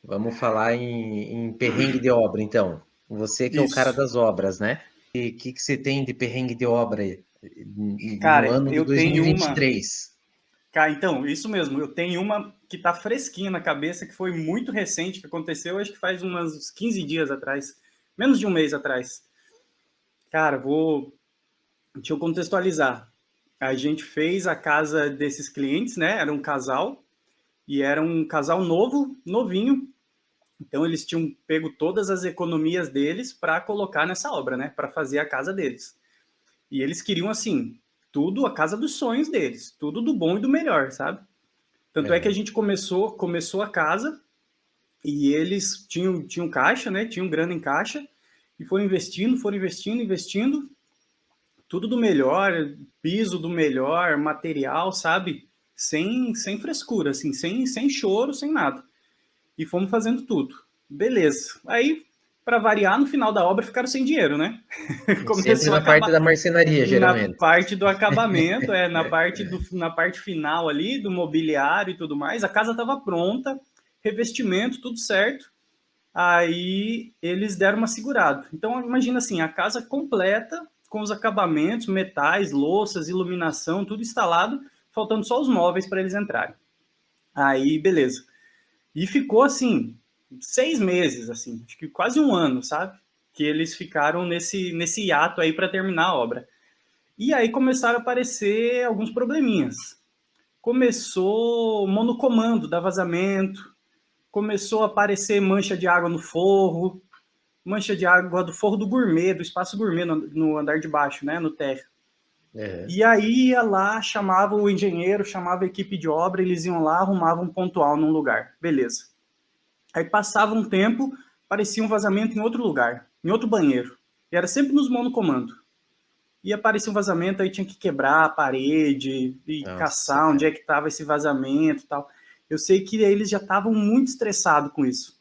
Vamos falar em perrengue de obra, então. Você que é o cara Isso. das obras, né? E o que você tem de perrengue de obra aí no Cara, ano de eu tenho uma. 2023? Cara, então, isso mesmo. Eu tenho uma que tá fresquinha na cabeça, que foi muito recente, que aconteceu, acho que faz uns 15 dias atrás. Menos de um mês atrás. Cara, vou. Deixa eu contextualizar. A gente fez a casa desses clientes, né? Era um casal. E era um casal novo, novinho. Então eles tinham pego todas as economias deles para colocar nessa obra, né? Para fazer a casa deles. E eles queriam, assim, tudo, a casa dos sonhos deles. Tudo do bom e do melhor, sabe? Tanto é que a Aham. gente começou a casa e eles tinham caixa, né? Tinham grana em caixa e foram investindo, investindo. Tudo do melhor, piso do melhor, material, sabe? Sem frescura, assim, sem choro, sem nada. E fomos fazendo tudo. Beleza. Aí, para variar, no final da obra ficaram sem dinheiro, né? Sempre Começou a na parte acabar da marcenaria, na geralmente. parte do acabamento, na parte final ali do mobiliário e tudo mais. A casa estava pronta, revestimento, tudo certo. Aí eles deram uma segurada. Então imagina assim, a casa completa com os acabamentos, metais, louças, iluminação, tudo instalado, faltando só os móveis para eles entrarem. Aí beleza. E ficou assim 6 meses, assim, acho que quase um ano, sabe? Que eles ficaram nesse hiato aí para terminar a obra. E aí começaram a aparecer alguns probleminhas. Começou monocomando, dar vazamento, começou a aparecer mancha de água no forro, mancha de água do forro do gourmet, do espaço gourmet no andar de baixo, né, no térreo. Aham. E aí ia lá, chamava o engenheiro, chamava a equipe de obra, eles iam lá, arrumavam um pontual num lugar. Beleza. Aí passava um tempo, parecia um vazamento em outro lugar, em outro banheiro. E era sempre nos monocomando. E aparecia um vazamento, aí tinha que quebrar a parede e Nossa, caçar onde é cara. que estava esse vazamento e tal. Eu sei que eles já estavam muito estressados com isso.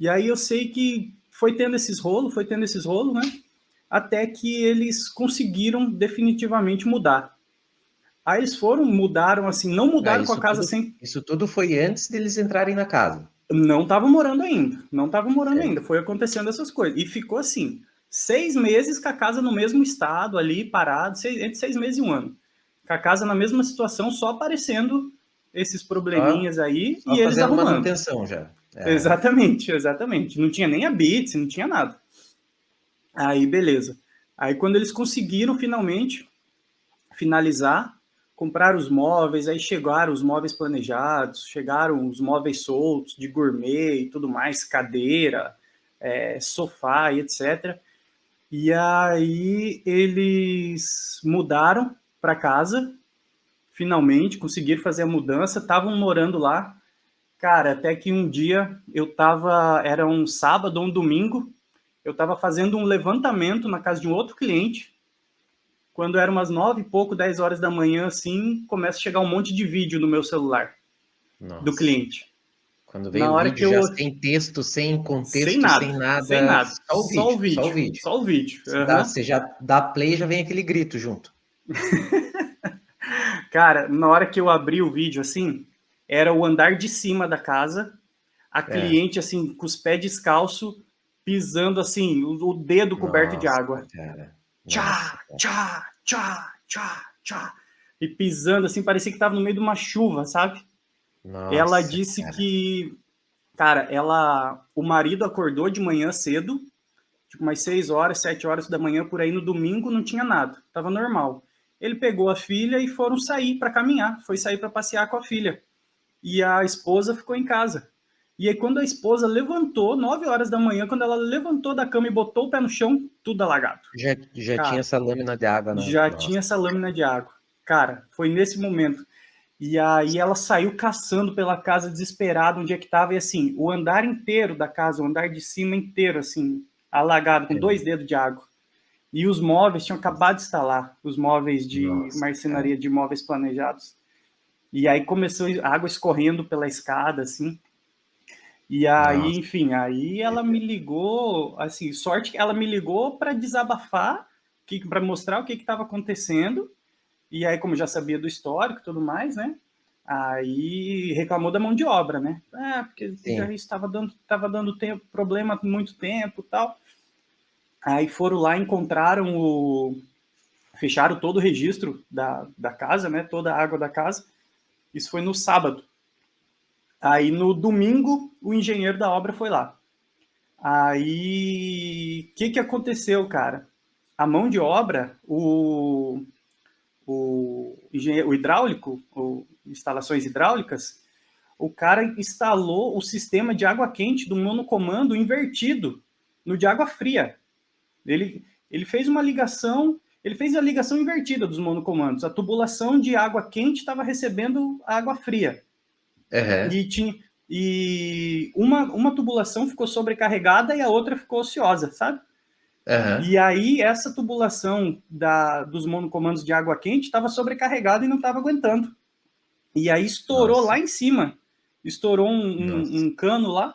E aí eu sei que foi tendo esses rolos, né? Até que eles conseguiram definitivamente mudar. Aí eles foram, mudaram assim, não Ah, mudaram com a casa sem. isso tudo foi antes deles entrarem na casa. Não estavam morando ainda. Não estavam morando Certo. ainda. Foi acontecendo essas coisas. E ficou assim, 6 meses com a casa no mesmo estado, ali, parado, entre 6 meses e um ano. Com a casa na mesma situação, só aparecendo esses Só, probleminhas aí só e eles fazendo arrumando. manutenção já. É. Exatamente, exatamente. Não tinha nem a bits, não tinha nada. Aí, beleza. Aí, quando eles conseguiram finalmente finalizar, comprar os móveis, aí chegaram os móveis planejados, chegaram os móveis soltos, de gourmet e tudo mais, cadeira, sofá e etc. E aí eles mudaram para casa, finalmente, conseguiram fazer a mudança, estavam morando lá. Cara, até que um dia eu tava, era um sábado ou um domingo, eu estava fazendo um levantamento na casa de um outro cliente. Quando era umas 9 e pouco, 10 horas da manhã, assim, começa a chegar um monte de vídeo no meu celular do Nossa. cliente. Quando vem Na o hora que vídeo já eu. sem texto, sem Sem contexto, sem nada, sem nada, nada. só o Só o vídeo, só o vídeo. vídeo. Só o vídeo. Uhum. Você já dá play, já vem aquele grito junto. Cara, na hora que eu abri o vídeo, assim, era o andar de cima da casa, a É. cliente, assim, com os pés descalço, pisando, assim, o dedo coberto de Nossa, água. cara. Nossa, Tchá, cara. tchá, tchá, tchá, tchá. E pisando, assim, parecia que tava no meio de uma chuva, sabe? Ela Nossa, disse cara. que, cara, o marido acordou de manhã cedo, tipo umas 6 horas, 7 horas da manhã, por aí no domingo não tinha nada, tava normal. Ele pegou a filha e foram sair para caminhar, foi sair para passear com a filha. E a esposa ficou em casa. E aí quando a esposa levantou, 9 horas da manhã, quando ela levantou da cama e botou o pé no chão, tudo alagado. Já tinha Cara, essa lâmina de água na. já tinha Nossa. essa lâmina de água. Cara, foi nesse momento. E aí ela saiu caçando pela casa desesperada onde é que estava, e assim, o andar inteiro da casa, o andar de cima inteiro, assim, alagado, com 2 dedos de água. E os móveis tinham acabado de instalar, os móveis de Nossa, cara. marcenaria de móveis planejados. E aí começou a água escorrendo pela escada, assim. E aí, Nossa. enfim, aí ela me ligou, assim, sorte que ela me ligou para desabafar, para mostrar o que estava acontecendo. E aí, como já sabia do histórico e tudo mais, né? Aí reclamou da mão de obra, né? Porque já Sim. estava dando tempo, problema há muito tempo e tal. Aí foram lá, fecharam todo o registro da casa, né? Toda a água da casa. Isso foi no sábado. Aí no domingo, o engenheiro da obra foi lá. Aí, o que aconteceu, cara? A mão de obra, o hidráulico, instalações hidráulicas, o cara instalou o sistema de água quente do monocomando invertido no de água fria. Ele fez uma ligação, ele fez a ligação invertida dos monocomandos. A tubulação de água quente estava recebendo água fria. Aham. E uma tubulação ficou sobrecarregada e a outra ficou ociosa, sabe? Aham. E aí essa tubulação dos monocomandos de água quente estava sobrecarregada e não estava aguentando. E aí estourou Nossa. lá em cima. Estourou Nossa. um cano lá,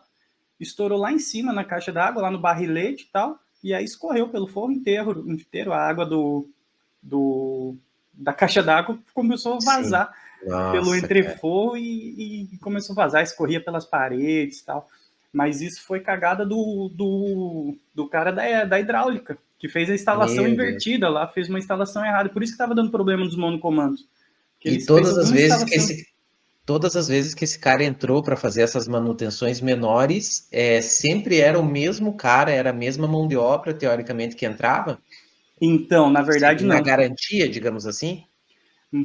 estourou lá em cima na caixa d'água, lá no barrilete e tal, e aí escorreu pelo forro inteiro a água da caixa d'água começou a Sim. vazar pelo Nossa, cara. entreforro e começou a vazar, escorria pelas paredes e tal. Mas isso foi cagada do cara da hidráulica, que fez a instalação Meu Deus. invertida lá, fez uma instalação errada. Por isso que estava dando problema nos monocomandos. Que E ele fez alguma instalação. todas as vezes que esse cara entrou para fazer essas manutenções menores, sempre era o mesmo cara, era a mesma mão de obra, teoricamente, que entrava? Então, na verdade, Na não. garantia, digamos assim?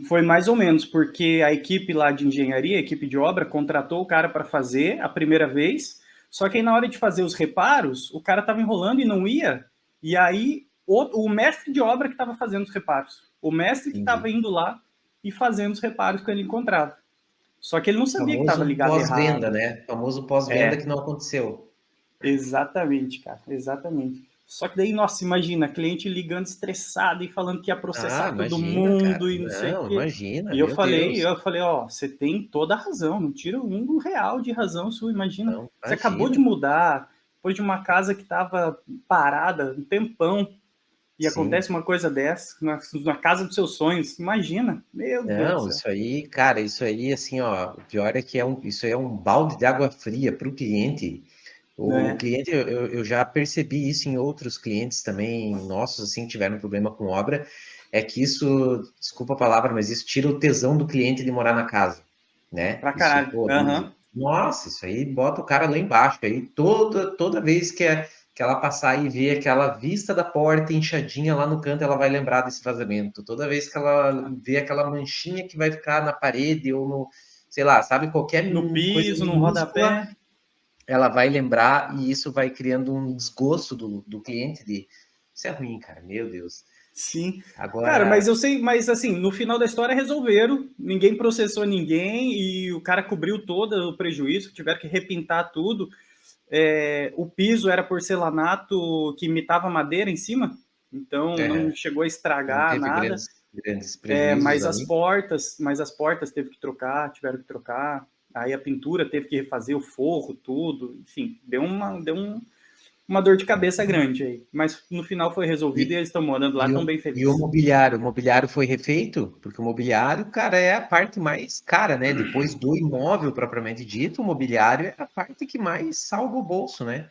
Foi mais ou menos, porque a equipe lá de engenharia, a equipe de obra, contratou o cara para fazer a primeira vez, só que aí na hora de fazer os reparos, o cara estava enrolando e não ia, e aí o mestre de obra que estava fazendo os reparos. O mestre que estava Entendi. indo lá e fazendo os reparos que ele encontrava. Só que ele não sabia que estava Famoso ligado pós-venda, errado. né? Famoso pós-venda que É, não aconteceu. exatamente, cara, exatamente. Só que daí, nossa, imagina, cliente ligando estressado e falando que ia Ah, processar todo imagina, cara. mundo e não sei o Não, quê. imagina, E meu Deus. eu falei, ó, você tem toda a razão, não tira um real de razão sua, imagina. Não, Você acabou de imagina. mudar, depois de uma casa que estava parada um tempão, e Sim. acontece uma coisa dessa, na casa dos seus sonhos, imagina, meu Deus do Não, céu. isso aí, cara, isso aí, assim, ó, o pior é que isso aí é um balde de água fria para o cliente. O Né? cliente, eu já percebi isso em outros clientes também, nossos, assim, que tiveram problema com obra, é que isso, desculpa a palavra, mas isso tira o tesão do cliente de morar na casa, né? Pra Isso, caralho. pô, Aham. nossa, isso aí bota o cara lá embaixo, aí toda vez que ela passar e ver aquela vista da porta inchadinha lá no canto, ela vai lembrar desse vazamento. Toda vez que ela vê aquela manchinha que vai ficar na parede ou no, sei lá, sabe, qualquer No coisa piso, no minúscula, rodapé. ela vai lembrar e isso vai criando um desgosto do cliente de isso é ruim, cara, meu Deus. Sim. Cara, mas Agora, eu sei, mas assim, no final da história resolveram, ninguém processou ninguém e o cara cobriu todo o prejuízo, tiveram que repintar tudo. O piso era porcelanato que imitava madeira em cima, então não é, chegou a não estragar teve nada. grandes prejuízos ali. Mas as portas teve que trocar, tiveram que trocar. Aí a pintura teve que refazer o forro, tudo. Enfim, uma dor de cabeça grande aí. Mas no final foi resolvido e E, eles estão morando lá, estão bem e o felizes. mobiliário? O mobiliário foi refeito? Porque o mobiliário, cara, é a parte mais cara, né? Depois do imóvel propriamente dito, o mobiliário é a parte que mais salva o bolso, né?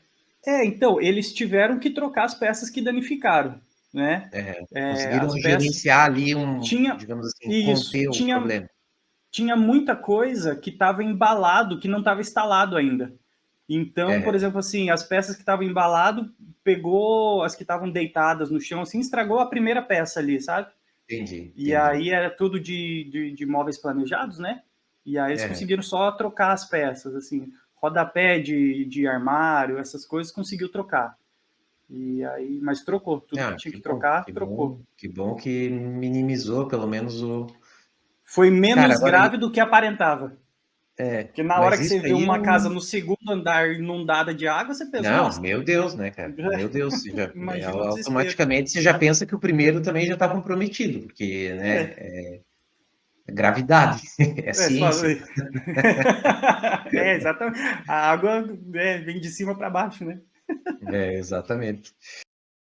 Então, eles tiveram que trocar as peças que danificaram, né? Conseguiram As peças gerenciar ali tinha digamos assim, isso, conter o problema. tinha muita coisa que estava embalado, que não estava instalado ainda. Então, por É, exemplo, assim, as peças que estavam embalado, pegou as que estavam deitadas no chão, assim, estragou a primeira peça ali, sabe? E entendi. aí era tudo de móveis planejados, né? E aí eles É. conseguiram só trocar as peças, assim, rodapé de armário, essas coisas conseguiu trocar. E aí, mas trocou, tudo que Ah, tinha que trocar, trocou. que bom que minimizou pelo menos o. Foi Cara, menos agora, grave do que aparentava. Porque na hora mas que isso você vê aí é uma casa um. no segundo andar inundada de água, você pensa, Não, nossa, meu Deus, né, cara? Meu Deus, imagina o desespero. automaticamente você já pensa que o primeiro também já está comprometido, porque, né, É, é gravidade, é você falou. ciência. Exatamente. A água vem de cima para baixo, né? É, exatamente.